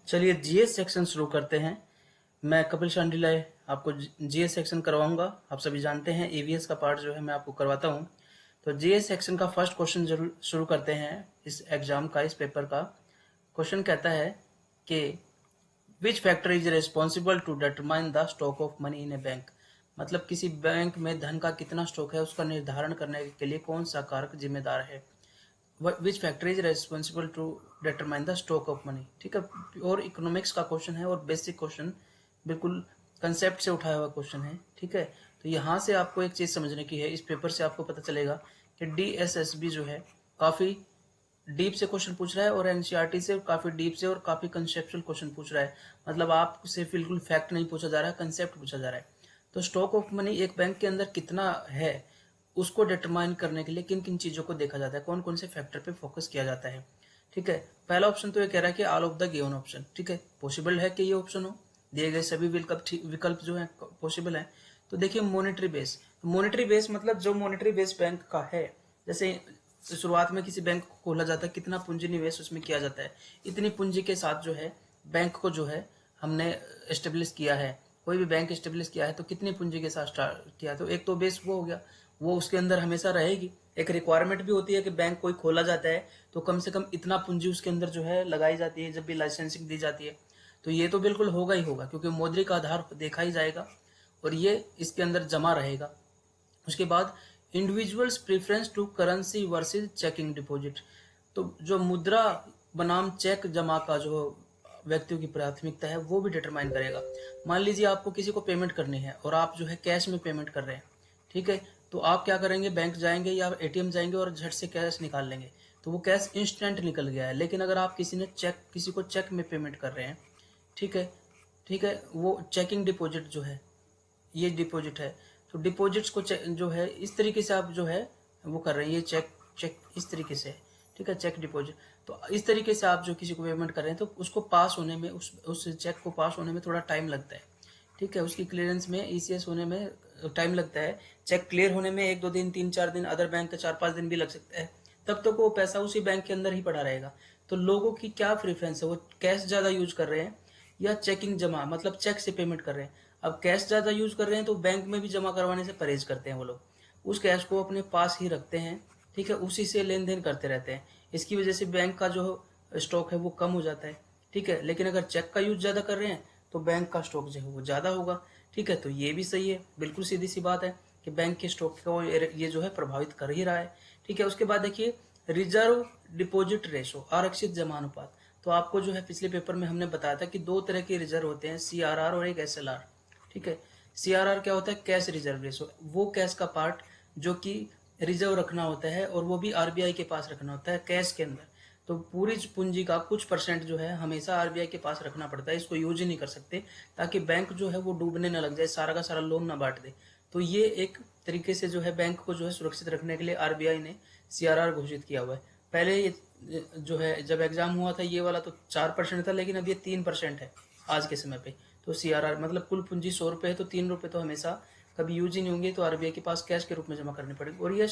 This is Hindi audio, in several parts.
चलिए जीएस सेक्शन शुरू करते हैं। मैं कपिल शांडिल्य आपको जीएस सेक्शन करवाऊंगा। आप सभी जानते हैं ईवीएस का पार्ट जो है मैं आपको करवाता हूं। तो जीएस सेक्शन का फर्स्ट क्वेश्चन जरूर शुरू करते हैं। इस एग्जाम का, इस पेपर का क्वेश्चन कहता है कि which factor is responsible to determine the stock of money in a bank. मतलब किसी बैंक में धन का कितना स्टॉक है उसका निर्धारण करने के लिए कौन सा कारक जिम्मेदार है। Which factor is responsible to determine the stock of money. ठीक है, और इकोनॉमिक्स का क्वेश्चन है और बेसिक क्वेश्चन, बिल्कुल कंसेप्ट से उठाया हुआ क्वेश्चन है। ठीक है, तो यहाँ से आपको एक चीज समझने की है। इस पेपर से आपको पता चलेगा कि डीएसएसबी जो है काफी डीप से क्वेश्चन पूछ रहा है और एनसीईआरटी से काफी डीप से और काफी कंसेप्चुअल क्वेश्चन पूछ रहा है। मतलब आपसे बिल्कुल फैक्ट नहीं पूछा जा रहा है, कंसेप्ट पूछा जा रहा है। तो स्टॉक ऑफ मनी एक बैंक के अंदर कितना है उसको डिटरमाइन करने के लिए किन किन चीजों को देखा जाता है, कौन कौन से फैक्टर पे फोकस किया जाता है। ठीक है, पहला ऑप्शन तो ये कह रहा है कि all of the given option. ठीक है, पॉसिबल है कि ये ऑप्शन हो, दिए गए सभी विकल्प जो है पॉसिबल है। तो देखिए मॉनेटरी बेस। मॉनेटरी बेस मतलब जो मॉनेटरी बेस बैंक का है, जैसे शुरुआत में किसी बैंक को खोला जाता है, कितना पूंजी निवेश उसमें किया जाता है, इतनी पूंजी के साथ जो है बैंक को जो है हमने एस्टेब्लिश किया है। कोई भी बैंक एस्टेब्लिश किया है तो कितनी पूंजी के साथ स्टार्ट किया, तो एक तो बेस वो हो गया, वो उसके अंदर हमेशा रहेगी। एक रिक्वायरमेंट भी होती है कि बैंक कोई खोला जाता है तो कम से कम इतना पूंजी उसके अंदर जो है लगाई जाती है जब भी लाइसेंसिंग दी जाती है। तो ये तो बिल्कुल होगा ही होगा, क्योंकि मौद्रिक आधार देखा ही जाएगा और ये इसके अंदर जमा रहेगा। उसके बाद individuals preference to currency versus checking deposit. तो जो मुद्रा बनाम चेक जमा का जो व्यक्तियों की प्राथमिकता है वो भी डिटरमाइन करेगा। मान लीजिए आपको किसी को पेमेंट करनी है और आप जो है कैश में पेमेंट कर रहे हैं। ठीक है, तो आप क्या करेंगे, बैंक जाएंगे या एटीएम जाएंगे और झट से कैश निकाल लेंगे, तो वो कैश इंस्टेंट निकल गया है। लेकिन अगर आप किसी को चेक में पेमेंट कर रहे हैं, ठीक है, ठीक है, वो चेकिंग डिपॉजिट जो है, ये डिपॉजिट है। तो डिपॉजिट्स को जो है इस तरीके से आप जो है वो कर रहे हैं, ये चेक चेक इस तरीके से है। ठीक है, चेक डिपॉजिट। तो इस तरीके से आप जो किसी को पेमेंट कर रहे हैं तो उसको पास होने में, उस चेक को पास होने में थोड़ा टाइम लगता है। ठीक है, उसकी क्लियरेंस में, ईसीएस होने में टाइम लगता है। चेक क्लियर होने में 1-2 दिन, 3-4 दिन, अदर बैंक का 4-5 दिन भी लग सकता है। तब तक वो पैसा उसी बैंक के अंदर ही पड़ा रहेगा। तो लोगों की क्या प्रेफरेंस है, वो कैश ज्यादा यूज कर रहे हैं या चेकिंग जमा मतलब चेक से पेमेंट कर रहे हैं। अब कैश ज्यादा यूज कर रहे हैं तो बैंक में भी जमा करवाने से परहेज करते हैं वो लोग, उस कैश को अपने पास ही रखते हैं। ठीक है, उसी से लेन देन करते रहते हैं। इसकी वजह से बैंक का जो स्टॉक है वो कम हो जाता है। ठीक है, लेकिन अगर चेक का यूज ज्यादा कर रहे हैं तो बैंक का स्टॉक जो है वो ज्यादा होगा। ठीक है, तो ये भी सही है, बिल्कुल सीधी सी बात है कि बैंक के स्टॉक को ये जो है प्रभावित कर ही रहा है। ठीक है, उसके बाद देखिए रिजर्व डिपॉजिट रेशो, आरक्षित जमा अनुपात। तो आपको जो है पिछले पेपर में हमने बताया था कि दो तरह के रिजर्व होते हैं, सीआरआर और एक एसएलआर। ठीक है, सीआरआर क्या होता है, कैश रिजर्व रेशो, वो कैश का पार्ट जो कि रिजर्व रखना होता है और वो भी आरबीआई के पास रखना होता है कैश के अंदर। तो पूरी पूंजी का कुछ परसेंट जो है हमेशा आरबीआई के पास रखना पड़ता है, इसको यूज ही नहीं कर सकते ताकि बैंक जो है वो डूबने न लग जाए, सारा का सारा लोन ना बांट दे। तो ये एक तरीके से जो है बैंक को जो है सुरक्षित रखने के लिए आरबीआई ने सीआरआर घोषित किया हुआ है। पहले ये जो है जब एग्जाम हुआ था ये वाला तो 4% था, लेकिन अब ये 3% है आज के समय पे। तो सीआरआर मतलब कुल पूंजी 100 रुपए है तो 3 रुपए तो हमेशा कभी यूज ही नहीं होंगे, तो आरबीआई के पास कैश के रूप में जमा करने पड़ेंगे। और ये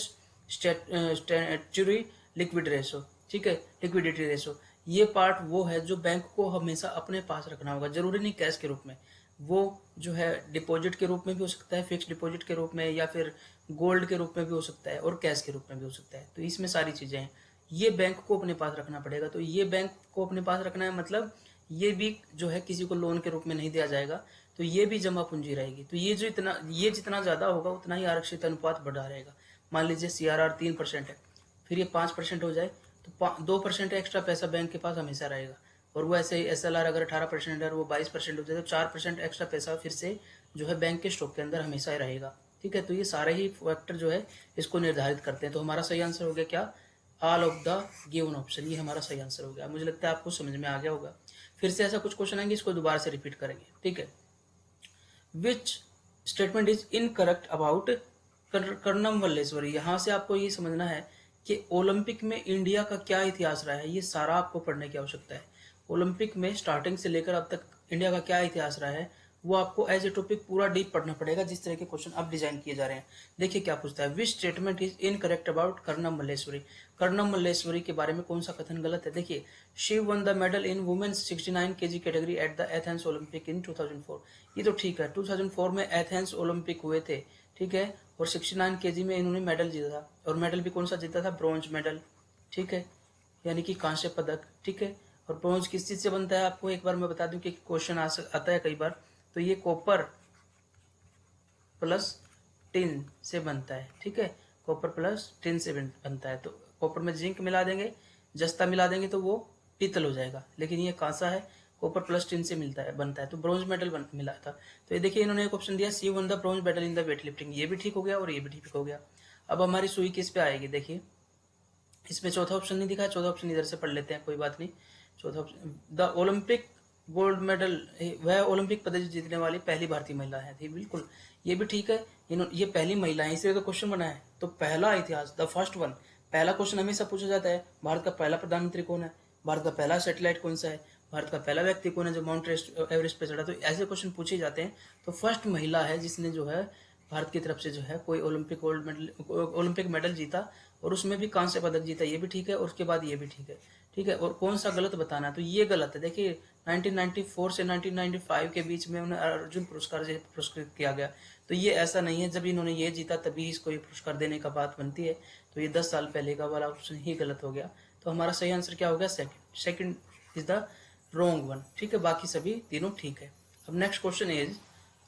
स्टैट्यूटरी लिक्विड रेशो, ठीक है, लिक्विडिटी रेशो, ये पार्ट वो है जो बैंक को हमेशा अपने पास रखना होगा, जरूरी नहीं कैश के रूप में। वो जो है डिपॉजिट के रूप में भी हो सकता है, फिक्स डिपॉजिट के रूप में, या फिर गोल्ड के रूप में भी हो सकता है और कैश के रूप में भी हो सकता है। तो इसमें सारी चीजें हैं, ये बैंक को अपने पास रखना पड़ेगा। तो ये बैंक को अपने पास रखना है मतलब ये भी जो है किसी को लोन के रूप में नहीं दिया जाएगा, तो ये भी जमा पूंजी रहेगी। तो ये जितना ज्यादा होगा उतना ही आरक्षित अनुपात बढ़ा रहेगा। मान लीजिए सीआरआर 3% है, फिर ये 5% हो जाए तो 2% एक्स्ट्रा पैसा बैंक के पास हमेशा रहेगा। और वो ऐसे ही एसएलआर अगर 18% है और वो 22% हो जाए तो 4% एक्स्ट्रा पैसा फिर से जो है बैंक के स्टॉक के अंदर हमेशा ही रहेगा। ठीक है, तो ये सारे ही फैक्टर जो है इसको निर्धारित करते हैं। तो हमारा सही आंसर हो गया क्या, all of the given option, ये हमारा सही आंसर हो गया। मुझे लगता है आपको समझ में आ गया होगा। फिर से ऐसा कुछ क्वेश्चन आएंगे, इसको दोबारा से रिपीट करेंगे। ठीक है, which statement is incorrect about Karnam Valleswari. यहां से आपको ये समझना है कि ओलंपिक में इंडिया का क्या इतिहास रहा है, ये सारा आपको पढ़ने की आवश्यकता है। ओलंपिक में स्टार्टिंग से लेकर अब तक इंडिया का क्या इतिहास रहा है वो आपको एज ए टॉपिक पूरा डीप पढ़ना पड़ेगा, जिस तरह के क्वेश्चन अब डिजाइन किए जा रहे हैं। देखिए क्या पूछता है, which statement is incorrect about Karnam Malleswari. Karnam Malleswari के बारे में कौन सा कथन गलत है। देखिए, she won the medal in women's 69 kg category at the Athens Olympic in 2004। ये तो ठीक है, 2004 में एथेंस ओलंपिक हुए थे, ठीक है, और 69 kg में इन्होंने मेडल जीता था, और मेडल भी कौन सा जीता था, ब्रॉन्ज मेडल, ठीक है, यानी कि कांस्य पदक, ठीक है। और ब्रॉन्ज किस चीज से बनता है, आपको एक बार मैं बता दूं कि क्वेश्चन आता है कई बार, तो ये कॉपर प्लस टिन से बनता है, ठीक है, कॉपर प्लस टिन से बनता है। तो कॉपर में जिंक मिला देंगे, जस्ता मिला देंगे तो वो पीतल हो जाएगा, लेकिन ये कांसा है, कॉपर प्लस टिन से मिलता है, बनता है, तो ब्रॉन्ज मेडल मिला था। तो ये देखिए इन्होंने एक ऑप्शन दिया, C won the bronze medal in the weightlifting, ये भी ठीक हो गया और ये भी ठीक हो गया। अब हमारी सुई किस पे आएगी, देखिए इसमें चौथा ऑप्शन नहीं दिखा, चौथा ऑप्शन इधर से पढ़ लेते हैं, कोई बात नहीं। चौथा option, the Olympic gold medal, वह ओलंपिक पदक जीतने वाली पहली भारतीय महिला है थी, बिल्कुल ये भी ठीक है। ये पहली महिला है, इसलिए तो क्वेश्चन बना है। तो पहला इतिहास, द फर्स्ट वन, पहला क्वेश्चन हमेशा पूछा जाता है, भारत का पहला प्रधानमंत्री कौन है, भारत का पहला सैटेलाइट कौन सा है, भारत का पहला व्यक्ति कौन है जो माउंट एवरेस्ट पे चढ़ा, तो ऐसे क्वेश्चन पूछे जाते हैं। तो फर्स्ट महिला है जिसने जो है भारत की तरफ से जो है कोई ओलंपिक मेडल जीता, और उसमें भी कांस्य पदक जीता, ये भी ठीक है, और उसके बाद ये भी ठीक है, ठीक है। और कौन सा गलत बताना है, तो ये गलत है। देखिए 1994 से 1995 के बीच में उन्हें अर्जुन पुरस्कार से पुरस्कृत किया गया, तो ये ऐसा नहीं है जब इन्होंने ये जीता तभी इसको ये पुरस्कार देने का बात बनती है, तो ये 10 साल पहले का वाला ऑप्शन ही गलत हो गया। तो हमारा सही आंसर क्या हो गया, second is the wrong one, ठीक है, बाकी सभी तीनों ठीक है। अब नेक्स्ट क्वेश्चन इज,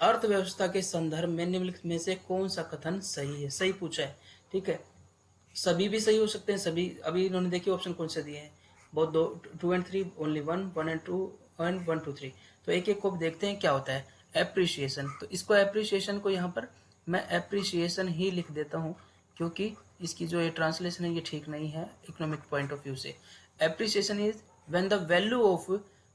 अर्थव्यवस्था के संदर्भ में निम्नलिखित में से कौन सा कथन सही है, सही पूछा है, ठीक है, सभी भी सही हो सकते हैं, सभी, अभी इन्होंने देखिए ऑप्शन कौन से दिए हैं, बहुत, 2 and 3, ओनली 1 and 2 and 1 2 3, तो एक एक को देखते हैं क्या होता है। एप्रिसिएशन, तो इसको एप्रिसिएशन को यहाँ पर मैं एप्रिसिएशन ही लिख देता हूँ, क्योंकि इसकी जो ये ट्रांसलेशन है ये ठीक नहीं है इकोनॉमिक पॉइंट ऑफ व्यू से। Appreciation is when the value of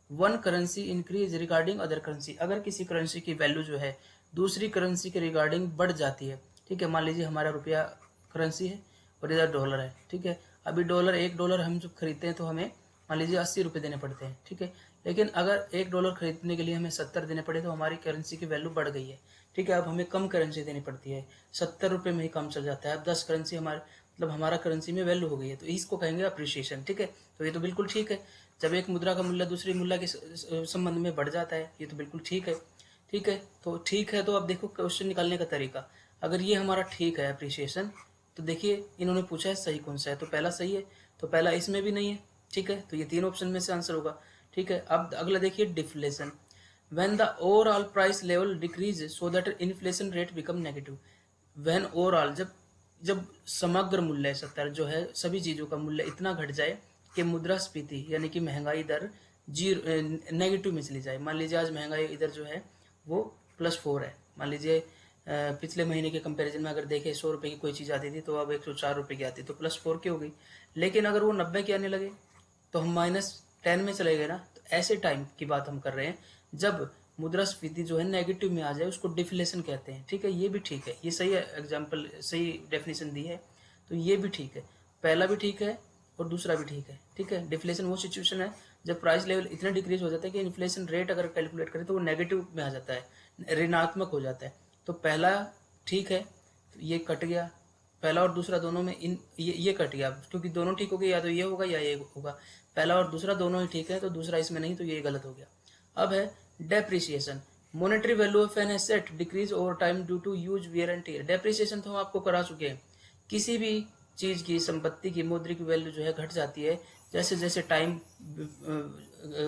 one currency increase regarding other currency, अगर किसी करेंसी की वैल्यू जो है दूसरी करेंसी के रिगार्डिंग बढ़ जाती है, ठीक है, मान लीजिए हमारा रुपया करेंसी है और इधर डॉलर है, ठीक है, अभी डॉलर, $1 हम जब खरीदते हैं तो हमें मान लीजिए 80 रुपये देने पड़ते हैं, ठीक है, लेकिन अगर $1 खरीदने के लिए हमें 70 देने पड़े तो हमारी करेंसी की वैल्यू बढ़ गई है, ठीक है, अब हमें कम करेंसी देनी पड़ती है, 70 रुपये में ही कम चल जाता है, अब 10 करेंसी हमारे मतलब हमारा करेंसी में वैल्यू हो गई है, तो इसको कहेंगे अप्रिशिएशन, ठीक है। तो ये तो बिल्कुल ठीक है, जब एक मुद्रा का मूल्य दूसरी मुद्रा के संबंध में बढ़ जाता है, ये तो बिल्कुल ठीक है, ठीक है। तो ठीक है, तो अब देखो क्वेश्चन निकालने का तरीका, अगर ये हमारा ठीक है अप्रिशिएशन, तो देखिए इन्होंने पूछा है सही कौन सा है, तो पहला सही है, तो पहला इसमें भी नहीं है, ठीक है, तो ये 3 ऑप्शन में से आंसर होगा, ठीक है। अब अगला देखिए deflation, when the overall price level decrease so that inflation rate become negative, when overall, जब जब समग्र मूल्य सत्तर जो है सभी चीजों का मूल्य इतना घट जाए कि मुद्रास्फीति यानी कि महंगाई दर नेगेटिव में चली जाए। मान लीजिए आज महंगाई इधर जो है वो +4 है, मान लीजिए पिछले महीने के कंपैरिजन में अगर देखें 100 रुपए की कोई चीज़ आती थी तो अब 104 रुपए की आती, तो +4 की हो गई। लेकिन अगर वो 90 की आने लगे तो हम -10 में चले गए ना। तो ऐसे टाइम की बात हम कर रहे हैं जब मुद्रास्फीति जो है नेगेटिव में आ जाए, उसको डिफ्लेशन कहते हैं, ठीक है, ये भी ठीक है, ये सही एग्जाम्पल, सही डेफिनेशन दी है, तो ये भी ठीक है, पहला भी ठीक है और दूसरा भी ठीक है, ठीक है। डिफ्लेशन वो सिचुएशन है जब प्राइस लेवल इतना डिक्रीज हो जाता है कि इन्फ्लेशन रेट अगर कैलकुलेट करें तो वो नेगेटिव में आ जाता है, ऋणात्मक हो जाता है। तो पहला ठीक है, तो ये कट गया, पहला और दूसरा दोनों में ये कट गया, क्योंकि दोनों ठीक हो गए, या तो ये होगा या ये होगा, पहला और दूसरा दोनों ही ठीक है, तो दूसरा इसमें नहीं, तो ये गलत हो गया। अब है depreciation, monetary value of an asset decrease over time due to use wear and tear. Depreciation तो हम आपको करा चुके हैं, किसी भी चीज की, संपत्ति की मौद्रिक वैल्यू जो है घट जाती है जैसे जैसे टाइम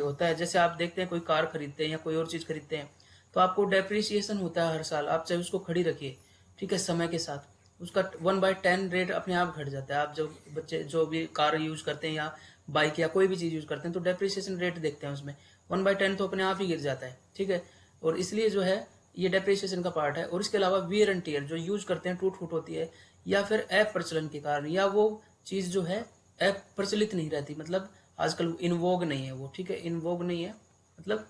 होता है। जैसे आप देखते हैं कोई कार खरीदते हैं या कोई और चीज खरीदते हैं तो आपको डेप्रिसिएशन होता है हर साल, आप चाहे उसको खड़ी रखिए, ठीक है, समय के साथ उसका 1/10 रेट अपने आप घट जाता है। आप जब बच्चे जो भी कार यूज करते हैं या बाइक या कोई भी चीज यूज करते हैं तो डेप्रिसिएशन रेट देखते हैं, उसमें 1/10 तो अपने आप ही गिर जाता है, ठीक है। और इसलिए जो है ये डेप्रिसिएशन का पार्ट है। और इसके अलावा वियर एंड टियर जो यूज करते हैं, टूट फूट होती है, या फिर अप्रचलन के कारण, या वो चीज जो है अप्रचलित नहीं रहती, मतलब आजकल इनवोग नहीं है वो, ठीक है, इनवोग नहीं है मतलब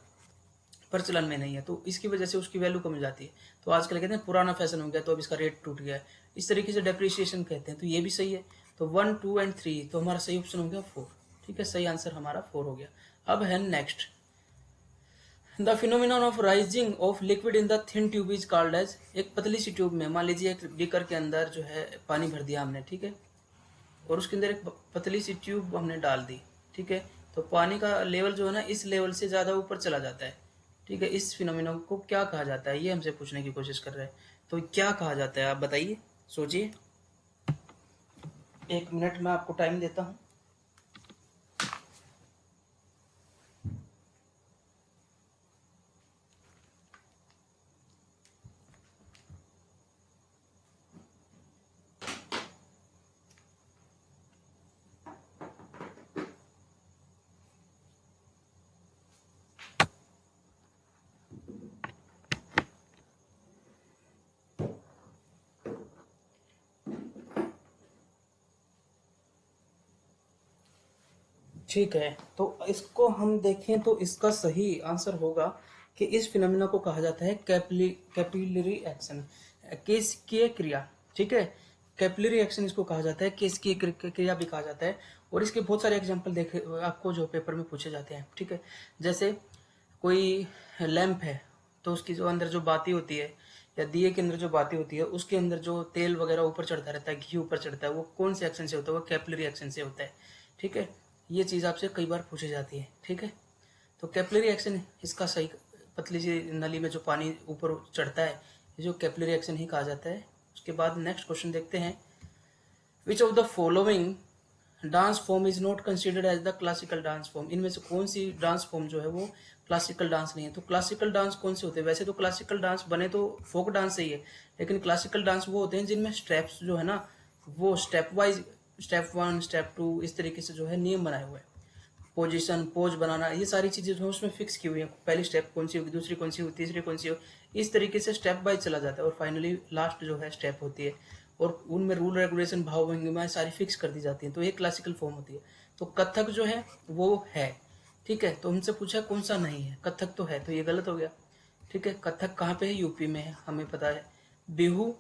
प्रचलन में नहीं है, तो इसकी वजह से उसकी वैल्यू कम हो जाती है। तो आजकल कहते हैं पुराना फैशन हो गया तो अब इसका रेट टूट गया है, इस तरीके से डेप्रिसिएशन कहते हैं। तो ये भी सही है, तो 1 2 एंड 3, तो हमारा सही ऑप्शन हो गया 4, ठीक है, सही आंसर हमारा 4 हो गया। अब है next, the phenomenon of rising of liquid in the thin tube is called as, एक पतली सी ट्यूब में मान लीजिए एक बीकर के अंदर जो है पानी भर दिया हमने, ठीक है, और उसके अंदर एक पतली सी ट्यूब हमने डाल दी, ठीक है, तो पानी का लेवल जो है ना इस लेवल से ज़्यादा ऊपर चला जाता है, ठीक है। इस फिनोमिना को क्या कहा जाता है, ये हमसे पूछने की कोशिश कर रहे हैं। तो क्या कहा जाता है आप बताइए, सोचिए, 1 मिनट में आपको टाइम देता हूँ। ठीक है, तो इसको हम देखें तो इसका सही आंसर होगा कि इस फिनोमिना को कहा जाता है कैपिलरी एक्शन, केशिकीय क्रिया, ठीक है। कैपिलरी एक्शन इसको कहा जाता है, केशिकीय क्रिया भी कहा जाता है। और इसके बहुत सारे एग्जांपल देखे आपको जो पेपर में पूछे जाते हैं, ठीक है। जैसे कोई लैंप है तो उसकी जो अंदर जो बाती होती है या दिए के अंदर जो बाती होती है उसके अंदर जो तेल वगैरह ऊपर चढ़ता रहता है, घी ऊपर चढ़ता है, वो कौन से एक्शन से होता है, वो कैपिलरी एक्शन से होता है, ठीक है। ये चीज़ आपसे कई बार पूछी जाती है, ठीक है। तो कैपिलरी एक्शन इसका सही, पतली सी नली में जो पानी ऊपर चढ़ता है ये जो कैपिलरी एक्शन ही कहा जाता है। उसके बाद नेक्स्ट क्वेश्चन देखते हैं, which of the following dance form is not considered as the classical dance form, इनमें से कौन सी डांस फॉर्म जो है वो क्लासिकल डांस नहीं है। तो क्लासिकल डांस कौन से होते हैं, वैसे तो क्लासिकल डांस बने तो फोक डांस से ही है, लेकिन क्लासिकल डांस वो होते हैं जिनमें स्टेप्स जो है ना वो स्टेप वाइज, स्टेप 1 स्टेप 2 इस तरीके से जो है नियम बनाए हुए हैं। पोजीशन, पोज बनाना, ये सारी चीजें जो है उसमें फिक्स की हुई है, पहली स्टेप कौन सी होगी, दूसरी कौन सी होगी, तीसरी कौन सी होगी, इस तरीके से स्टेप बाय चला जाता है और फाइनली लास्ट जो है स्टेप होती है और उनमें रूल रेगुलेशन भाव भंगिमाएं सारी फिक्स कर दी जाती हैं। तो ये क्लासिकल फॉर्म होती है। तो कथक जो है वो है, ठीक है। तो हमसे पूछा कौन सा नहीं है, कथक तो है, तो ये गलत हो गया, ठीक है। कथक कहाँ पे है, यूपी में है, हमें पता है। बिहू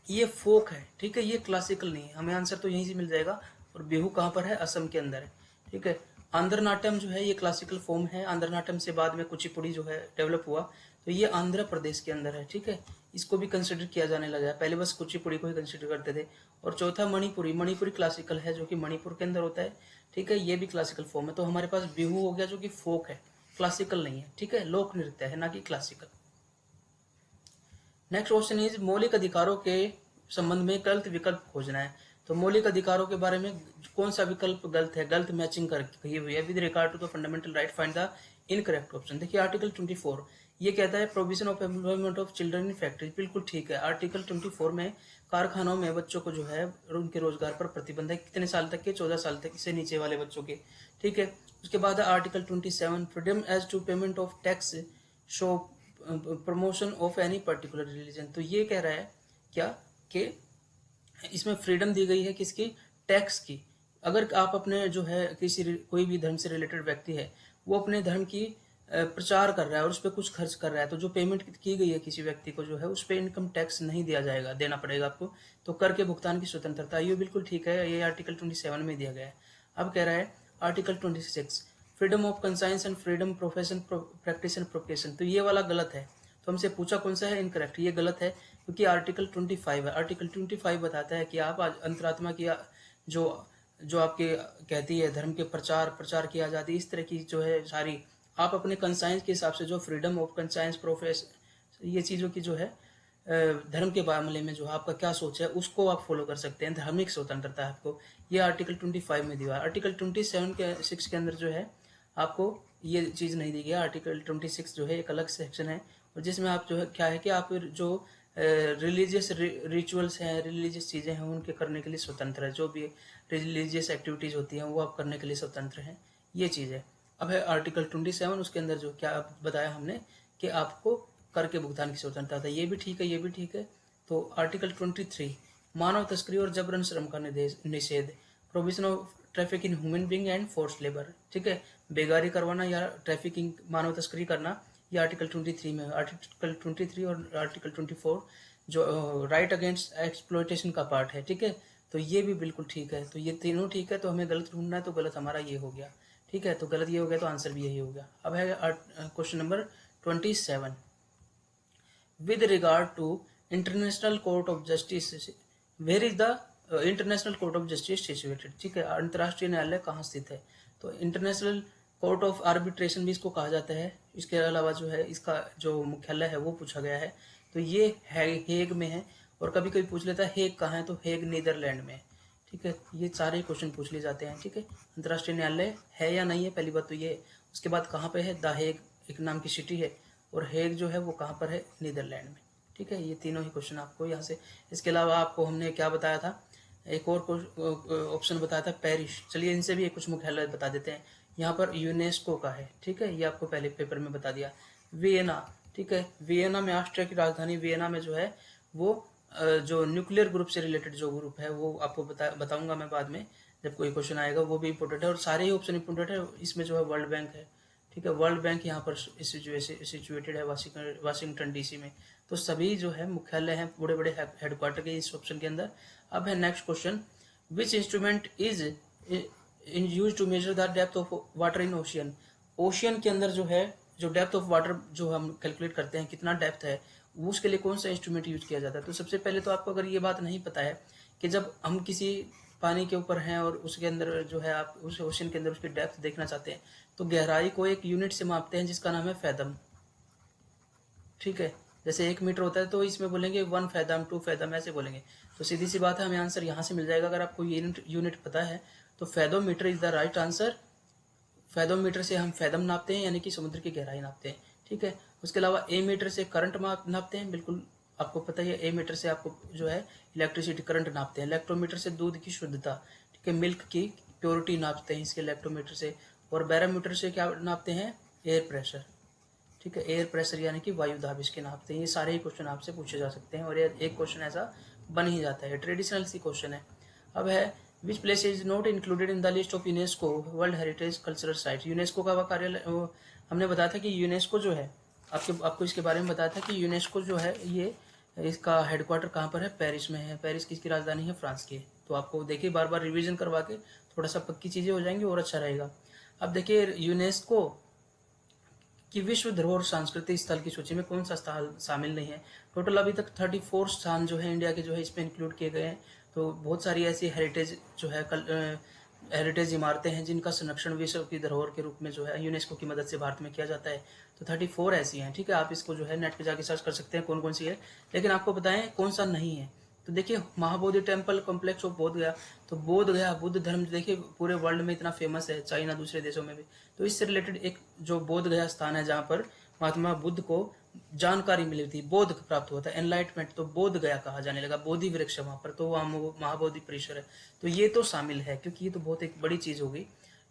ये फोक है, ठीक है, ये क्लासिकल नहीं है, हमें आंसर तो यहीं से मिल जाएगा। और बिहू कहाँ पर है, असम के अंदर है, ठीक है। आंध्र नाट्यम जो है ये क्लासिकल फॉर्म है, आंध्र नाट्यम से बाद में कुचिपुड़ी जो है डेवलप हुआ, तो ये आंध्र प्रदेश के अंदर है, ठीक है। इसको भी कंसिडर किया जाने लगा है, पहले बस कुचिपुड़ी को ही कंसिडर करते थे। और चौथा मणिपुरी, मणिपुरी क्लासिकल है जो कि मणिपुर के अंदर होता है, ठीक है, ये भी क्लासिकल फॉर्म है। तो हमारे पास बिहू हो गया जो कि फोक है, क्लासिकल नहीं है, ठीक है, लोक नृत्य है ना कि क्लासिकल। नेक्स्ट क्वेश्चन इज, मौलिक अधिकारों के संबंध में गलत विकल्प खोजना है। तो मौलिक अधिकारों के बारे में कौन सा विकल्प गलत है, गलत मैचिंग कर कही हुई है, with regard to the fundamental right find the incorrect option. देखिए आर्टिकल 24 ये कहता है provision of employment of children in factory, बिल्कुल ठीक है। आर्टिकल 24 में कारखानों में बच्चों को जो है उनके रोजगार पर प्रतिबंध है, कितने साल तक के, 14 साल तक से नीचे वाले बच्चों के, ठीक है। उसके बाद article 27 freedom as to payment of tax show promotion of any particular religion. तो ये कह रहा है क्या कि इसमें फ्रीडम दी गई है किसकी, टैक्स की। अगर आप अपने जो है किसी कोई भी धर्म से रिलेटेड व्यक्ति है वो अपने धर्म की प्रचार कर रहा है और उस पर कुछ खर्च कर रहा है, तो जो पेमेंट की गई है किसी व्यक्ति को जो है उस पर इनकम टैक्स नहीं दिया जाएगा, देना पड़ेगा आपको। तो कर के भुगतान की स्वतंत्रता, ये बिल्कुल ठीक है, ये आर्टिकल 27 में दिया गया है। अब कह रहा है article 26 freedom of conscience and freedom profession practice and profession, तो ये वाला गलत है। तो हमसे पूछा कौन सा है, इनकरेक्ट, ये गलत है क्योंकि आर्टिकल 25 है। आर्टिकल 25 बताता है कि आप अंतरात्मा की जो जो आपके कहती है धर्म के प्रचार प्रचार की आज़ादी, इस तरह की जो है सारी आप अपने कंसाइंस के हिसाब से जो फ्रीडम ऑफ कंसाइंस प्रोफेस, ये चीज़ों की जो है धर्म के मामले में जो आपका क्या सोच है उसको आप फॉलो कर सकते हैं, धार्मिक स्वतंत्रता है आपको, ये आर्टिकल 25 में दिया है। आर्टिकल 27 के 6 के अंदर जो है आपको ये चीज़ नहीं दी गई। आर्टिकल 26 जो है एक अलग सेक्शन है और जिसमें आप जो है क्या है कि आप जो रिलीजियस रिचुअल्स हैं, रिलीजियस चीज़ें हैं, उनके करने के लिए स्वतंत्र है, जो भी रिलीजियस एक्टिविटीज़ होती हैं वो आप करने के लिए स्वतंत्र हैं, ये चीज़ है। अब है आर्टिकल 27, उसके अंदर जो क्या बताया हमने कि आपको कर के भुगतान की स्वतंत्रता था, ये भी ठीक है, ये भी ठीक है। तो आर्टिकल 23 मानव तस्करी और जबरन श्रम का निषेध, provision of traffic in human being and force labour, ठीक है, बेगारी करवाना या ट्रैफिकिंग मानव तस्करी करना, ये आर्टिकल 23 में। आर्टिकल 23 और आर्टिकल 24 जो राइट अगेंस्ट एक्सप्लॉयटेशन का पार्ट है, ठीक है, तो ये भी बिल्कुल ठीक है। तो ये तीनों ठीक है, तो हमें गलत ढूंढना है, तो गलत हमारा ये हो गया, ठीक है, तो गलत ये हो गया, तो आंसर भी यही हो गया। अब है question number 27। With regard to International Court of Justice, where is the International Court of Justice situated. ठीक है, अंतर्राष्ट्रीय न्यायालय कहाँ स्थित है? तो इंटरनेशनल कोर्ट ऑफ आर्बिट्रेशन भी इसको कहा जाता है। इसके अलावा जो है इसका जो मुख्यालय है वो पूछा गया है, तो ये हेग में है। और कभी कभी पूछ लेता है हेग कहाँ है, तो हेग नीदरलैंड में है। ठीक है, ये सारे क्वेश्चन पूछ लिए जाते हैं। ठीक है, अंतर्राष्ट्रीय न्यायालय है या नहीं है, पहली बात तो ये। उसके बाद कहाँ पे है, द हेग एक नाम की सिटी है, और हेग जो है वो कहाँ पर है, नीदरलैंड में। ठीक है, ये तीनों ही क्वेश्चन आपको यहाँ से। इसके अलावा आपको हमने क्या बताया था, एक और ऑप्शन बताया था पेरिस। चलिए इनसे भी कुछ मुख्यालय बता देते हैं। यहाँ पर यूनेस्को का है। ठीक है, ये आपको पहले पेपर में बता दिया। वियना, ठीक है, वियना में, ऑस्ट्रिया की राजधानी वियना में जो है वो जो न्यूक्लियर ग्रुप से रिलेटेड जो ग्रुप है वो आपको बताऊंगा मैं बाद में, जब कोई क्वेश्चन आएगा। वो भी इंपॉर्टेंट है, और सारे ही ऑप्शन इंपॉर्टेंट है। इसमें जो है वर्ल्ड बैंक है। ठीक है, वर्ल्ड बैंक यहाँ पर सिचुएटेड है वाशिंगटन डीसी में। तो सभी जो है मुख्यालय हैं, बड़े बड़े हेडक्वार्टर के इस ऑप्शन के अंदर। अब है next question, which instrument is in use to measure the depth of water in ocean. Ocean के अंदर जो है जो डेप्थ ऑफ वाटर जो हम कैलकुलेट करते हैं कितना डेप्थ है, उसके लिए कौन सा इंस्ट्रूमेंट यूज किया जाता है? तो सबसे पहले तो आपको अगर ये बात नहीं पता है कि जब हम किसी पानी के ऊपर हैं और उसके अंदर जो है आप उस ओशन के अंदर उसकी डेप्थ देखना चाहते हैं, तो गहराई को एक यूनिट से मापते हैं जिसका नाम है फैदम। ठीक है, जैसे 1 मीटर होता है तो इसमें बोलेंगे 1 फैदम, 2 फैदम, ऐसे बोलेंगे। तो सीधी सी बात है, हमें आंसर यहाँ से मिल जाएगा। अगर आपको यूनिट पता है तो fathometer is the right answer. Fathometer से हम फैदम नापते हैं, यानी कि समुद्र की गहराई नापते हैं। ठीक है, उसके अलावा ए मीटर से करंट नापते हैं, बिल्कुल आपको पता ही है। ए मीटर से आपको जो है इलेक्ट्रिसिटी करंट नापते हैं। इलेक्ट्रोमीटर से दूध की शुद्धता, ठीक है, मिल्क की प्योरिटी नापते हैं इसके इलेक्ट्रोमीटर से। और बैरोमीटर से क्या नापते हैं, एयर प्रेशर। ठीक है, एयर प्रेशर यानी कि वायु दाब इसके नापते हैं। ये सारे ही क्वेश्चन आपसे पूछे जा सकते हैं, और ये एक क्वेश्चन ऐसा बन ही जाता है, ट्रेडिशनल सी क्वेश्चन है। अब है which place is not included in the list of UNESCO world heritage cultural site. UNESCO का कार्यालय हमने बताया था कि यूनेस्को जो है, आपको इसके बारे में बताया था कि यूनेस्को जो है ये इसका हेडक्वार्टर कहाँ पर है, पेरिस में है। पेरिस किसकी राजधानी है, फ्रांस की। तो आपको देखिए बार बार रिवीजन करवा के थोड़ा सा पक्की चीजें हो जाएंगी और अच्छा रहेगा। अब देखिए यूनेस्को कि विश्व धरोहर सांस्कृतिक स्थल की सूची में कौन सा स्थल शामिल नहीं है। टोटल अभी तक 34 स्थान जो है इंडिया के जो है इसमें इंक्लूड किए गए हैं। तो बहुत सारी ऐसी हेरिटेज जो है हेरिटेज इमारतें हैं जिनका संरक्षण विश्व की धरोहर के रूप में जो है यूनेस्को की मदद से भारत में किया जाता है। तो 34 ऐसी हैं। ठीक है, आप इसको जो है नेट पे जाके सर्च कर सकते हैं कौन कौन सी है, लेकिन आपको बताएं कौन सा नहीं है। तो देखिए महाबोधि टेम्पल कॉम्प्लेक्स ऑफ बोध गया, तो बोध गया बुद्ध धर्म देखिए पूरे वर्ल्ड में इतना फेमस है, चाइना दूसरे देशों में भी। तो इससे रिलेटेड एक जो बोध गया स्थान है जहाँ पर महात्मा बुद्ध को जानकारी मिली थी, बोध प्राप्त हुआ था, एनलाइटमेंट, तो बोध गया कहा जाने लगा। बोधि वृक्ष वहां पर, तो वहां महाबोधि परिसर है। तो ये तो शामिल है, क्योंकि ये तो बहुत एक बड़ी चीज होगी,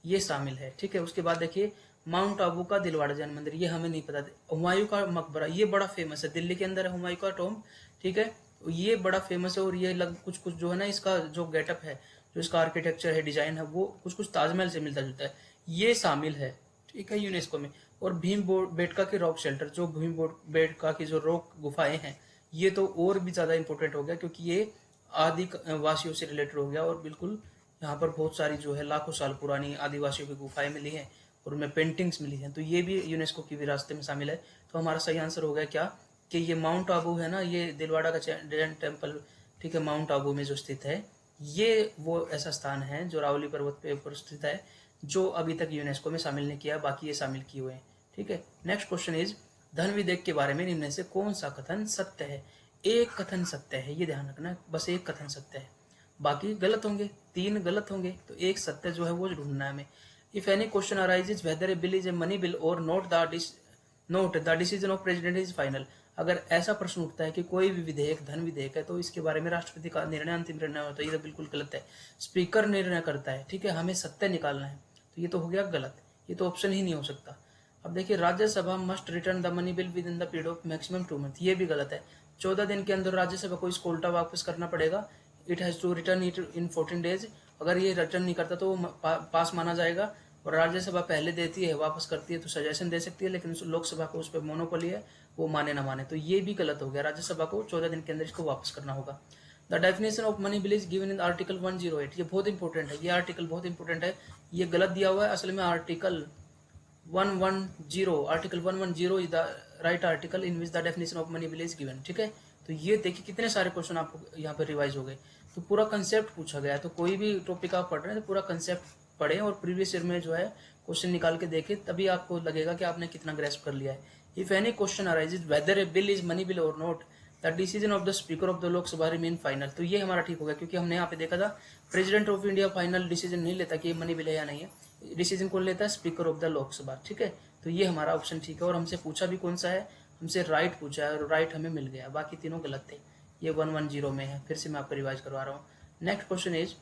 ये शामिल है। ठीक है, उसके बाद देखिए माउंट आबू का दिलवाड़ा जैन मंदिर, ये हमें नहीं पता। हुमायूं का मकबरा, ये बड़ा फेमस है, दिल्ली के अंदर है हुमायूं का टॉम्ब। ठीक है, ये बड़ा फेमस है, और ये कुछ कुछ जो है ना इसका जो गेटअप है, जो इसका आर्किटेक्चर है, डिजाइन है, वो कुछ कुछ ताजमहल से मिलता जुलता है, ये शामिल है। ठीक है, यूनेस्को में। और भीम बेटका के रॉक शेल्टर, जो भीम बेटका की जो रॉक गुफाएं हैं, ये तो और भी ज्यादा इंपॉर्टेंट हो गया, क्योंकि ये आदि वासियों से रिलेटेड हो गया। और बिल्कुल यहाँ पर बहुत सारी जो है लाखों साल पुरानी आदिवासियों की गुफाएं मिली हैं, और उनमें पेंटिंग्स मिली हैं। तो ये भी यूनेस्को की विरासत में शामिल है। तो हमारा सही आंसर हो गया क्या, कि ये माउंट आबू है ना, ये दिलवाड़ा का जैन टेम्पल, ठीक है, माउंट आबू में जो स्थित है, ये वो ऐसा स्थान है जो रावली पर्वत पे ऊपर स्थित है, जो अभी तक यूनेस्को में शामिल नहीं किया, बाकी ये शामिल किए हुए हैं। ठीक है, नेक्स्ट क्वेश्चन इज धन विधेयक के बारे में निम्न से कौन सा कथन सत्य है। एक कथन सत्य है, ये ध्यान रखना, बस एक कथन सत्य है, बाकी गलत होंगे, 3 गलत होंगे, तो एक सत्य जो है वो ढूंढना है हमें। If any question arises whether a bill is a money bill और not the decision of president is final. अगर ऐसा प्रश्न उठता है कि कोई भी विधेयक धन विधेयक है तो इसके बारे में राष्ट्रपति का निर्णय अंतिम निर्णय होता है, ये तो बिल्कुल गलत है, स्पीकर निर्णय करता है। ठीक है, हमें सत्य निकालना है, तो ये तो हो गया गलत, ये तो ऑप्शन ही नहीं हो सकता। अब देखिए Rajya Sabha must return the money bill with in the period of maximum 2 month, ये भी गलत है। 14 दिन के अंदर राज्यसभा को इसको उल्टा वापस करना पड़ेगा। It has to return it in 14 days. अगर ये रिटर्न नहीं करता तो पास माना जाएगा। और राज्यसभा पहले देती है, वापस करती है तो सजेशन दे सकती है, लेकिन लोकसभा को उस पर मोनोपोली है, वो माने ना माने। तो ये भी गलत हो गया, राज्यसभा को 14 दिन के अंदर इसको वापस करना होगा। The definition of money bill is given in article 108। ये बहुत इंपॉर्टेंट है, ये आर्टिकल बहुत इंपॉर्टेंट है, ये गलत दिया हुआ है असल में। Article 110 is the right article in which the definition of money bill is given. ठीक है, तो ये देखिए कितने सारे क्वेश्चन आपको यहाँ पे रिवाइज हो गए, तो पूरा कंसेप्ट पूछा गया है। तो कोई भी टॉपिक आप पढ़ रहे हैं तो पूरा कंसेप्ट पढ़ें और प्रीवियस ईयर में जो है क्वेश्चन निकाल के देखें, तभी आपको लगेगा कि आपने कितना ग्रेस्प कर लिया है। If any question arises whether a bill is money bill or not, the decision of the speaker of the Lok Sabha remain final. तो ये हमारा ठीक हो गया, क्योंकि हमने यहाँ पे देखा था president of India final decision नहीं लेता कि ये मनी बिल है या नहीं है, डिसीजन कौन लेता है? Speaker of the Lok Sabha. ठीक है, तो ये हमारा ऑप्शन ठीक है। और हमसे पूछा भी कौन सा है? हमसे राइट पूछा है और राइट हमें मिल गया, बाकी तीनों गलत थे। ये 110 में है, फिर से मैं आपको रिवाइज करवा रहा हूँ। Next question is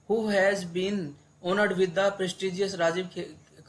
who has been honoured with the prestigious Rajiv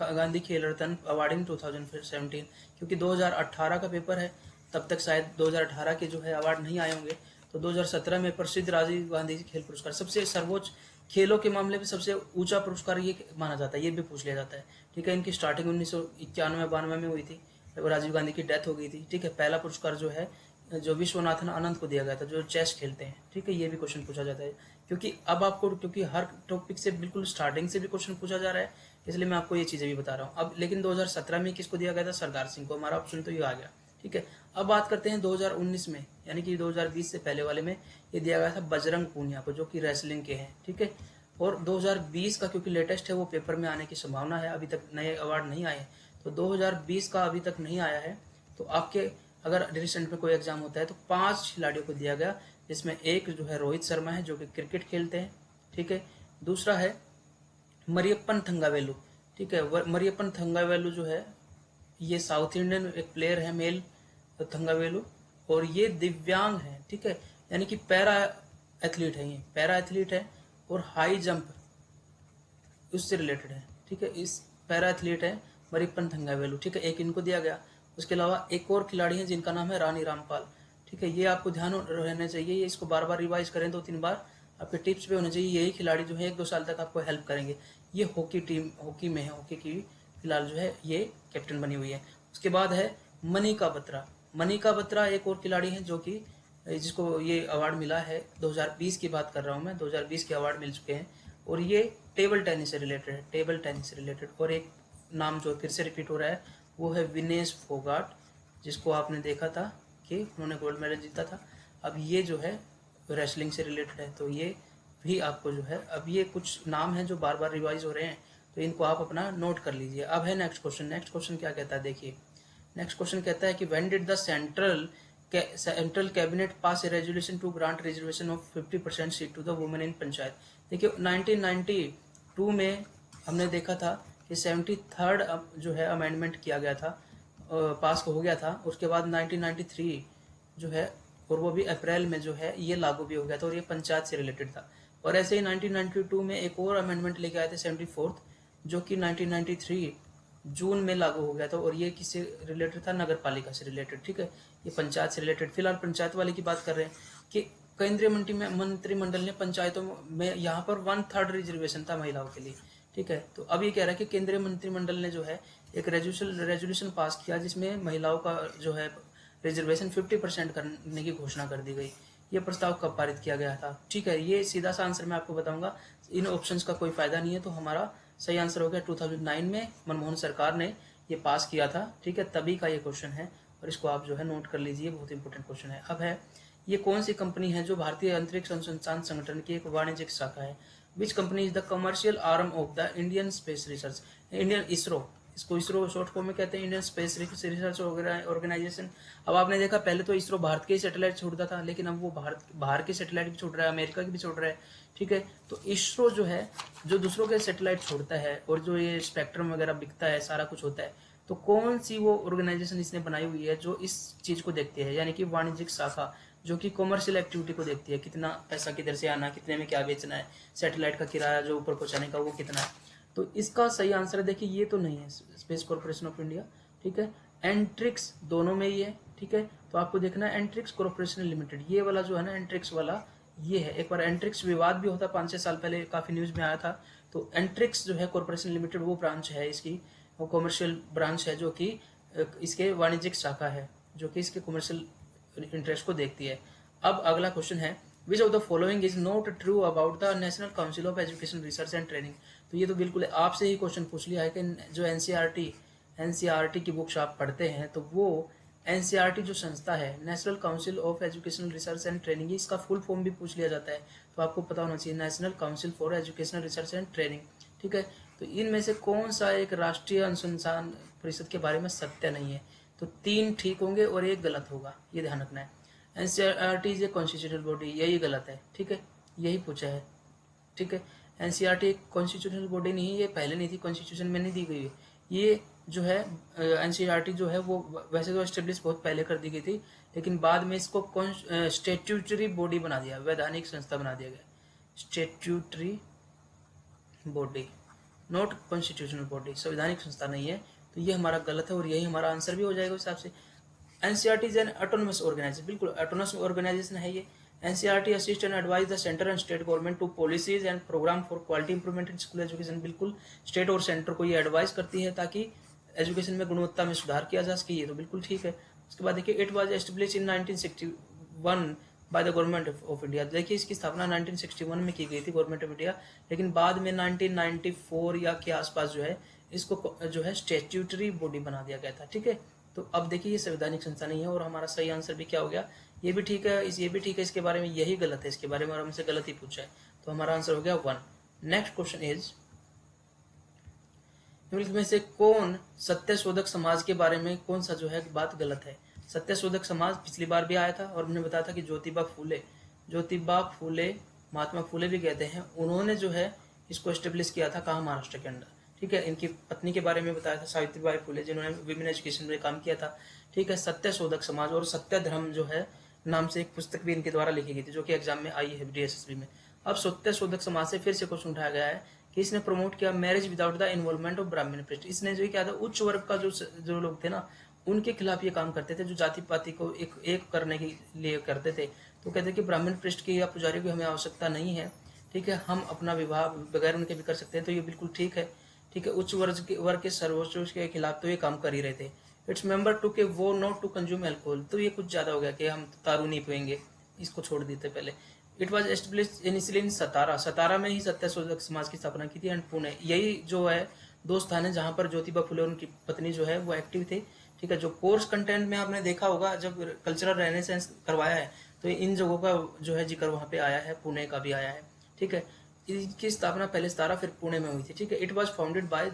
Gandhi Khel Ratna award in 2017। क्योंकि 2018 का पेपर है, तब तक शायद 2018 के जो है अवार्ड नहीं आए होंगे, तो 2017 में प्रसिद्ध राजीव गांधी खेल पुरस्कार, सबसे सर्वोच्च खेलों के मामले में सबसे ऊंचा पुरस्कार ये माना जाता है, ये भी पूछ लिया जाता है। ठीक है, इनकी स्टार्टिंग 1991-92 में हुई थी, राजीव गांधी की डेथ हो गई थी। ठीक है, पहला पुरस्कार जो है जो विश्वनाथन आनंद को दिया गया था, जो चेस खेलते हैं। ठीक है, ये भी क्वेश्चन पूछा जाता है, क्योंकि अब आपको, क्योंकि हर टॉपिक से बिल्कुल स्टार्टिंग से भी क्वेश्चन पूछा जा रहा है, इसलिए मैं आपको ये चीजें भी बता रहा हूँ। अब लेकिन 2017 में किसको दिया गया था? सरदार सिंह को। हमारा ऑप्शन तो ये आ गया। ठीक है, अब बात करते हैं 2019 में, यानी कि 2020 से पहले वाले में ये दिया गया था बजरंग पूनिया को, जो कि रेसलिंग के हैं। ठीक है, और 2020 का क्योंकि लेटेस्ट है, वो पेपर में आने की संभावना है, अभी तक नए अवार्ड नहीं आए, तो 2020 का अभी तक नहीं आया है। तो आपके अगर रिसेंट में कोई एग्जाम होता है तो 5 खिलाड़ियों को दिया गया, जिसमें एक जो है रोहित शर्मा है, जो कि क्रिकेट खेलते हैं। ठीक है, दूसरा है मरियप्पन थंगावेलु। ठीक है, मरियप्पन थंगावेलु जो है ये साउथ इंडियन एक प्लेयर है, मेल थंगावेलु, और ये दिव्यांग है। ठीक है, यानी कि पैरा एथलीट है, ये पैरा एथलीट है और हाई जंप उससे रिलेटेड है। ठीक है, इस पैरा एथलीट है मरियप्पन थंगावेलु। ठीक है, एक इनको दिया गया। उसके अलावा एक और खिलाड़ी है जिनका नाम है रानी रामपाल। ठीक है, ये आपको ध्यान रहना चाहिए, ये इसको बार बार रिवाइज करें 2-3 बार, आपके टिप्स पे होने चाहिए। यही खिलाड़ी जो है 1-2 साल तक आपको हेल्प करेंगे। ये हॉकी टीम, हॉकी में है, हॉकी की फिलहाल जो है ये कैप्टन बनी हुई है। उसके बाद है मनिका बत्रा। मनिका बत्रा एक और खिलाड़ी है जो कि जिसको ये अवार्ड मिला है, 2020 की बात कर रहा हूँ मैं, 2020 के अवार्ड मिल चुके हैं, और ये टेबल टेनिस से रिलेटेड है, टेबल टेनिस से रिलेटेड। और एक नाम जो फिर से रिपीट हो रहा है वो है विनेश फोगाट, जिसको आपने देखा था कि उन्होंने गोल्ड मेडल जीता था। अब ये जो है रेसलिंग से रिलेटेड है, तो ये भी आपको जो है, अब ये कुछ नाम है जो बार बार रिवाइज हो रहे हैं, तो इनको आप अपना नोट कर लीजिए। अब है नेक्स्ट क्वेश्चन। नेक्स्ट क्वेश्चन क्या कहता है, देखिए नेक्स्ट क्वेश्चन कहता है कि when did the central cabinet pass a resolution to grant reservation of 50% seat to the women in panchayat. देखिए 1992 में हमने देखा था कि 73rd जो है अमेंडमेंट किया गया था, पास हो गया था। उसके बाद 1993 जो है, और वो भी अप्रैल में जो है ये लागू भी हो गया था, और ये पंचायत से रिलेटेड था। और ऐसे ही 1992 में एक और अमेंडमेंट लेके आए थे 74th, जो कि 1993 जून में लागू हो गया था, और ये किससे रिलेटेड था? नगर पालिका से रिलेटेड। ठीक है, ये पंचायत से रिलेटेड। फिलहाल पंचायत वाले की बात कर रहे हैं कि केंद्रीय मंत्रिमंडल ने पंचायतों में यहाँ पर 1/3 रिजर्वेशन था महिलाओं के लिए। ठीक है, तो अब ये कह रहा है कि केंद्रीय मंत्रिमंडल ने जो है एक रेजोल्यूशन पास किया, जिसमें महिलाओं का जो है रिजर्वेशन 50% करने की घोषणा कर दी गई। ये प्रस्ताव कब पारित किया गया था? ठीक है, ये सीधा सा आंसर मैं आपको बताऊंगा, इन ऑप्शंस का कोई फायदा नहीं है, तो हमारा सही आंसर हो गया 2009 में मनमोहन सरकार ने ये पास किया था। ठीक है, तभी का ये क्वेश्चन है, और इसको आप जो है नोट कर लीजिए, बहुत इंपॉर्टेंट क्वेश्चन है। अब है ये कौन सी कंपनी है जो भारतीय अंतरिक्ष अनुसंधान संगठन की एक वाणिज्यिक शाखा है? Which company is the commercial arm of the Indian space research, Indian ISRO, इसको इसरो शॉर्ट फॉर्म में कहते हैं, इंडियन स्पेस रिसर्च ऑर्गेनाइजेशन। अब आपने देखा पहले तो इसरो भारत के ही सैटेलाइट छोड़ता था, लेकिन अब वो बाहर के सैटेलाइट भी छोड़ रहा है, अमेरिका की भी छोड़ रहा है। ठीक है, तो इसरो जो है जो दूसरों के सैटेलाइट छोड़ता है, और जो ये स्पेक्ट्रम वगैरह बिकता है, सारा कुछ होता है, तो कौन सी वो ऑर्गेनाइजेशन इसने बनाई हुई है जो इस चीज को देखती है, यानी कि वाणिज्यिक शाखा, जो कि कॉमर्शियल एक्टिविटी को देखती है, कितना पैसा किधर से आना, कितने में क्या बेचना है, सैटेलाइट का किराया जो ऊपर पहुंचाने का वो कितना है। तो इसका सही आंसर है, देखिए ये तो नहीं है स्पेस कॉर्पोरेशन ऑफ इंडिया। ठीक है, एंट्रिक्स दोनों में ही है। ठीक है, तो आपको देखना है एंट्रिक्स कॉर्पोरेशन लिमिटेड, ये वाला जो है ना एंट्रिक्स वाला, ये है। एक बार एंट्रिक्स विवाद भी होता 5-6 साल पहले, काफी न्यूज में आया था। तो एंट्रिक्स जो है कॉर्पोरेशन लिमिटेड वो ब्रांच है इसकी, वो कॉमर्शियल ब्रांच है, जो कि इसके वाणिज्यिक शाखा है, जो कि इसके कॉमर्शियल इंटरेस्ट को देखती है। अब अगला क्वेश्चन है विच of the following is not true about the national council of education research and training. तो ये तो बिल्कुल आपसे ही क्वेश्चन पूछ लिया है कि जो एनसीईआरटी की बुक्स आप पढ़ते हैं तो वो एनसीईआरटी जो संस्था है national council of educational research and training, इसका फुल फॉर्म भी पूछ लिया जाता है, तो आपको पता होना चाहिए national council for educational research and training. ठीक है, तो इनमें से कौन सा एक राष्ट्रीय अनुसंधान परिषद के बारे में सत्य नहीं है? तो 3 ठीक होंगे और 1 गलत होगा, ये ध्यान रखना है। NCERT is a constitutional body, यही गलत है। ठीक है, यही पूछा है। ठीक है, एनसीईआरटी एक कॉन्स्टिट्यूशनल बॉडी नहीं है, ये पहले नहीं थी, कॉन्स्टिट्यूशन में नहीं दी गई है। ये जो है एनसीईआरटी जो है वो वैसे तो एस्टेब्लिश बहुत पहले कर दी गई थी, लेकिन बाद में इसको स्टेट्यूटरी बॉडी बना दिया, वैधानिक संस्था बना दिया गया, statutory body, not constitutional body, संवैधानिक संस्था नहीं है। तो ये हमारा गलत है और यही हमारा आंसर भी हो जाएगा उस हिसाब से। NCERT is an autonomous organisation, बिल्कुल ऑटोनोमस ऑर्गेनाइजेशन है ये। NCERT assist and advise the centre and state government to policies and programme for quality improvement in school education, बिल्कुल स्टेट और सेंटर को ये एडवाइस करती है ताकि एजुकेशन में गुणवत्ता में सुधार किया जा सके, ये तो बिल्कुल ठीक है। उसके बाद देखिए it was establish in 1961 by the government of India, देखिए इसकी स्थापना 1961 में की गई थी गवर्नमेंट ऑफ इंडिया, लेकिन बाद में 1994 या के आसपास जो है इसको जो है स्टेट्यूटरी बॉडी बना दिया गया था। ठीक है, तो अब देखिए ये संवैधानिक संस्था नहीं है और हमारा सही आंसर भी क्या हो गया, ये भी ठीक है, ये भी ठीक है, इसके बारे में यही गलत है, इसके बारे में हमसे गलत ही पूछा है, तो हमारा आंसर हो गया 1। नेक्स्ट क्वेश्चन इज निम्नलिखित में से कौन सत्य शोधक समाज के बारे में कौन सा जो है बात गलत है? सत्य शोधक समाज पिछली बार भी आया था और हमने बताया था कि ज्योतिबा फूले महात्मा फूले भी कहते हैं, उन्होंने जो है इसको एस्टेब्लिश किया था कहाँ, महाराष्ट्र के अंदर। ठीक है, इनकी पत्नी के बारे में बताया था सावित्रीबाई फूले, जिन्होंने विमेन एजुकेशन में काम किया था। ठीक है, सत्य शोधक समाज और सत्य धर्म जो है नाम से एक पुस्तक भी इनके द्वारा लिखी गई थी जो कि एग्जाम में आई है डीएसएसबी में। अब सत्य शोधक समाज से फिर से क्वेश्चन उठाया गया है कि इसने प्रमोट किया marriage without the involvement of ब्राह्मण प्रीस्ट। इसने जो क्या था, उच्च वर्ग का जो लोग थे ना, उनके खिलाफ ये काम करते थे, जो जाति पाति को एक करने के लिए करते थे। तो कहते कि ब्राह्मण पृष्ठ की या पुजारी की हमें आवश्यकता नहीं है। ठीक है, हम अपना विवाह बगैर उनके भी कर सकते हैं, तो ये बिल्कुल ठीक है। ठीक है, उच्च वर्ग के सर्वोच्च के खिलाफ तो ये काम कर ही रहे थे। इट्स मेंबर टू के वो नॉट टू कंज्यूम अल्कोहल, तो ये कुछ ज्यादा हो गया कि हम दारू नहीं पिएंगे, इसको छोड़ देते पहले। It was establish initially in Satara में ही सत्य शोधक समाज की स्थापना की थी एंड पुणे, यही जो है 2 स्थान है जहां पर ज्योतिबा फुले और उनकी पत्नी जो है वो एक्टिव थे। ठीक है, जो कोर्स कंटेंट में आपने देखा होगा जब कल्चरल रेनेसेंस करवाया है तो इन जगहों का जो है जिक्र वहां पे आया है, पुणे का भी आया है। ठीक है, इसकी स्थापना पहले सतारा फिर पुणे में हुई थी। ठीक है, it was founded by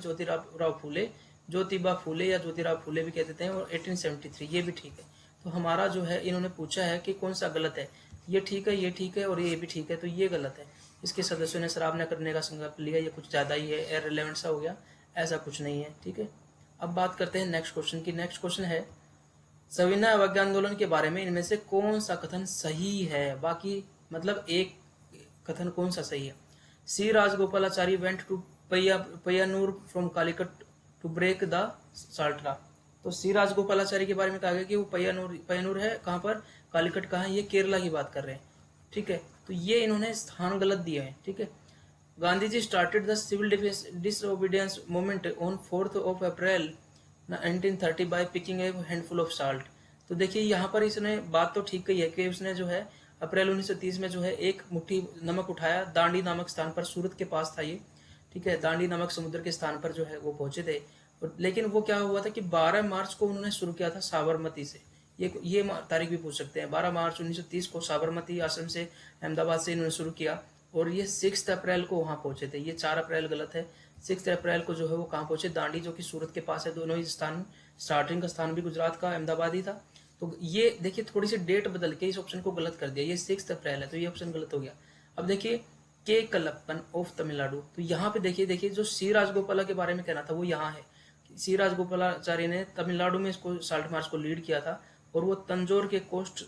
Jyotiba Phule या ज्योतिराव फुले भी कहते हैं, और 1873, ये भी ठीक है। तो हमारा जो है इन्होंने पूछा है कि कौन सा गलत है, ये ठीक है, ये ठीक है और ये भी ठीक है, तो ये गलत है। इसके सदस्यों ने शराब न करने का संकल्प लिया, ये कुछ ज्यादा ही है, इररिलेवेंट सा हो गया, ऐसा कुछ नहीं है। ठीक है, अब बात करते हैं नेक्स्ट क्वेश्चन की। नेक्स्ट क्वेश्चन है सविनय अवज्ञा आंदोलन के बारे में इनमें से कौन सा कथन सही है? बाकी मतलब एक कथन कौन सा सही है? C Rajagopalachari went to Payyanur from Calicut to break the salt law. तो सी राजगोपालाचारी के बारे में कहा गया कि वो पय्यानूर है, कहाँ पर, कालीकट कहाँ है, ये केरला की बात कर रहे हैं। ठीक है, तो ये इन्होंने स्थान गलत दिया है। ठीक है, Gandhi ji started the civil disobedience movement on 4th of April 1930 by picking a handful of salt. तो देखिए यहाँ पर इसने बात तो ठीक कही है कि उसने जो है अप्रैल 1930 में जो है एक मुट्ठी नमक उठाया, दांडी नामक स्थान पर, सूरत के पास था ये। ठीक है, दांडी नामक समुद्र के स्थान पर जो है वो पहुंचे थे, लेकिन वो क्या हुआ था कि 12 मार्च को उन्होंने शुरू किया था साबरमती से। ये तारीख भी पूछ सकते हैं, 12 मार्च 1930 को साबरमती आश्रम से, अहमदाबाद से इन्होंने शुरू किया और ये 6 अप्रैल को वहां पहुंचे थे। ये 4 अप्रैल गलत है, 6 अप्रैल को जो है वो कहाँ पहुंचे, दांडी, जो कि सूरत के पास है। दोनों ही स्थान, स्टार्टिंग का स्थान भी गुजरात का अहमदाबाद ही था। तो ये देखिए थोड़ी सी डेट बदल के इस ऑप्शन को गलत कर दिया, ये 6 अप्रैल है, तो ये ऑप्शन गलत हो गया। अब देखिए के कलप्पन ऑफ तमिलनाडु, तो यहाँ पे देखिए जो सी राजगोपाला के बारे में कहना था वो यहाँ है। सी राजगोपालाचार्य ने तमिलनाडु में इसको साल्ट मार्च को लीड किया था और वो तंजौर के कोस्ट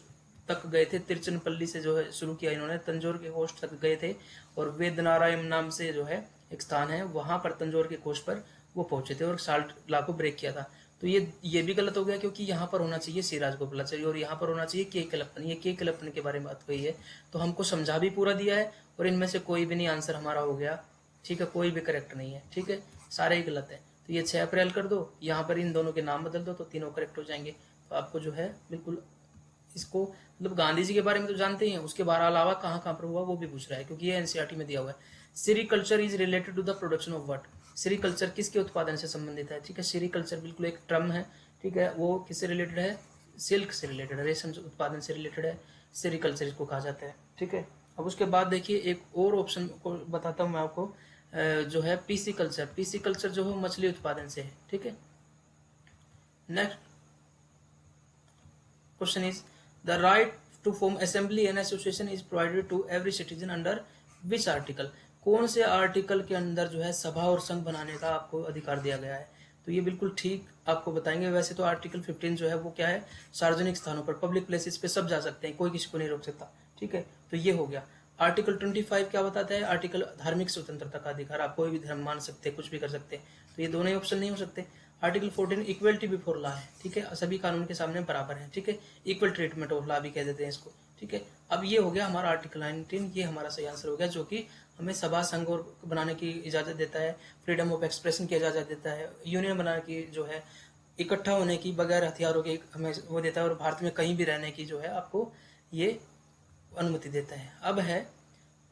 तक गए थे, तिरुचिरापल्ली से जो है शुरू किया इन्होंने, तंजौर के कोस्ट तक गए थे और वेदनारायण नाम से जो है एक स्थान है, वहां पर तंजौर के कोस्ट पर वो पहुंचे थे और साल्ट लॉ को ब्रेक किया था। तो ये भी गलत हो गया क्योंकि यहाँ पर होना चाहिए सी राजगोपालाचारी और यहाँ पर होना चाहिए के कलप्पन। ये के कलप्पन के बारे में बात हुई है, तो हमको समझा भी पूरा दिया है और इनमें से कोई भी नहीं आंसर हमारा हो गया। ठीक है, कोई भी करेक्ट नहीं है। ठीक है, सारे ही गलत है। तो ये 6 अप्रैल कर दो, यहाँ पर इन दोनों के नाम बदल दो तो तीनों करेक्ट हो जाएंगे। तो आपको जो है बिल्कुल इसको मतलब गांधी जी के बारे में तो जानते ही हैं, उसके बारे अलावा कहाँ कहाँ पर हुआ वो भी पूछ रहा है, क्योंकि ये एनसीईआरटी में दिया हुआ है। Sericulture is related to the production of what? Sericulture किसके उत्पादन से संबंधित है? ठीक है, सेरीकल्चर बिल्कुल एक टर्म है, ठीक है, वो किससे रिलेटेड है? सिल्क से रिलेटेड है, रेशम उत्पादन से रिलेटेड है, सेरीकल्चर इसको कहा जाता है। ठीक है, अब उसके बाद देखिए एक और ऑप्शन को बताता हूँ मैं आपको, जो है पीसी कल्चर। पीसी कल्चर जो है मछली उत्पादन से है। ठीक है, next question is the right to form assembly and association is provided to every citizen under which article? कौन से आर्टिकल के अंदर जो है सभा और संघ बनाने का आपको अधिकार दिया गया है? तो ये बिल्कुल ठीक आपको बताएंगे। वैसे तो आर्टिकल 15 जो है वो क्या है, सार्वजनिक स्थानों पर, पब्लिक प्लेसेस पे सब जा सकते हैं, कोई किसी को नहीं रोक सकता। ठीक है, तो ये हो गया। आर्टिकल 25 क्या बताता है? आर्टिकल धार्मिक स्वतंत्रता का अधिकार, आप कोई भी धर्म मान सकते हैं, कुछ भी कर सकते हैं, तो ये दोनों ही ऑप्शन नहीं हो सकते। आर्टिकल 14 इक्वलिटी बिफोर लॉ है। ठीक है, सभी कानून के सामने बराबर है। ठीक है, इक्वल ट्रीटमेंट ऑफ लॉ भी कह देते हैं इसको। ठीक है, अब ये हो गया हमारा आर्टिकल 19, ये हमारा सही आंसर हो गया, जो कि हमें सभा संघ और बनाने की इजाजत देता है, फ्रीडम ऑफ एक्सप्रेशन की इजाजत देता है, यूनियन बनाने की जो है, इकट्ठा होने की बगैर हथियारों के हमें वो देता है, और भारत में कहीं भी रहने की जो है आपको ये अनुमति देता है। अब है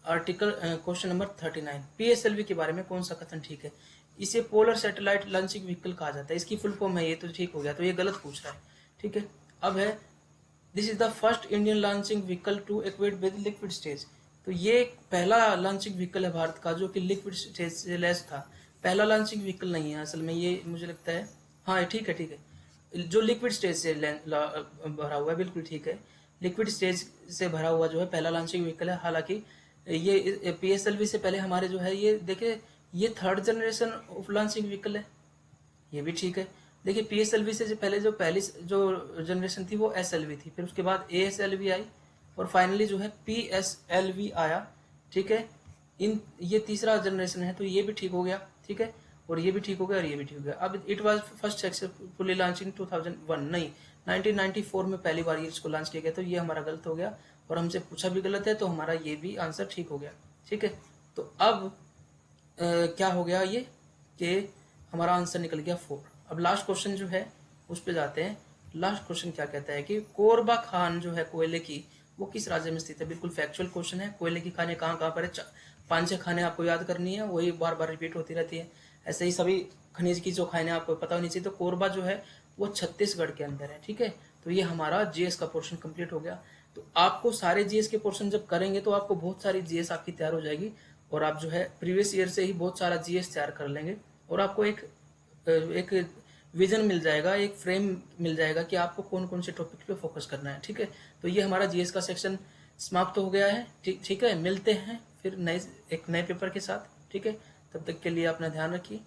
आर्टिकल क्वेश्चन नंबर 39, पीएसएलवी के बारे में कौन सा कथन ठीक है? इसे पोलर सैटेलाइट लॉन्चिंग व्हीकल कहा जाता है, इसकी फुल फॉर्म है, ये तो ठीक हो गया, तो ये गलत पूछ रहा है। ठीक है, अब है this is the first Indian launching vehicle to equip with liquid stage. तो ये पहला लॉन्चिंग व्हीकल है भारत का जो कि लिक्विड स्टेज से लैस था। पहला लॉन्चिंग व्हीकल नहीं है असल में, ये मुझे लगता है, हाँ ठीक है, ठीक है, जो लिक्विड स्टेज से भरा हुआ है, बिल्कुल ठीक है, लिक्विड स्टेज से भरा हुआ जो है पहला लॉन्चिंग व्हीकल है। हालांकि ये पीएसएलवी से पहले हमारे जो है, ये देखिए, ये third generation of launching vehicle है, ये भी ठीक है। देखिए पीएसएलवी से पहले जो पहली जो जनरेशन थी वो एसएलवी थी, फिर उसके बाद एएसएलवी आई, और फाइनली जो है पीएसएलवी आया। ठीक है, इन ये तीसरा जनरेशन है, तो ये भी ठीक हो गया। ठीक है, और ये भी ठीक हो गया, और ये भी ठीक हो गया। अब it was first successfully launch in 2001, नहीं 1994 में पहली बार इसको लॉन्च किया गया, तो ये हमारा गलत हो गया, और हमसे पूछा भी गलत है, तो हमारा ये भी आंसर ठीक हो गया। ठीक है, तो अब क्या हो गया ये कि हमारा आंसर निकल गया 4। अब लास्ट क्वेश्चन जो है उस पर जाते हैं। लास्ट क्वेश्चन क्या कहता है कि कोरबा खान जो है कोयले की, वो किस राज्य में स्थित है? बिल्कुल फैक्चुअल क्वेश्चन है। कोयले की खाने कहाँ कहाँ पर है? 5-6 खाने आपको याद करनी है, वही बार बार रिपीट होती रहती है। ऐसे ही सभी खनिज की जो खाने आपको पता होनी चाहिए। तो कोरबा जो है वो छत्तीसगढ़ के अंदर है। ठीक है, तो ये हमारा जीएस का पोर्शन कंप्लीट हो गया। तो आपको सारे जीएस के पोर्शन जब करेंगे तो आपको बहुत सारी जीएस आपकी तैयार हो जाएगी, और आप जो है प्रीवियस ईयर से ही बहुत सारा जीएस तैयार कर लेंगे, और आपको एक विजन मिल जाएगा, एक फ्रेम मिल जाएगा कि आपको कौन कौन से टॉपिक पे फोकस करना है। ठीक है, तो ये हमारा जीएस का सेक्शन समाप्त हो गया है। ठीक है, मिलते हैं फिर एक नए पेपर के साथ। ठीक है, तब तक के लिए अपना ध्यान रखिए।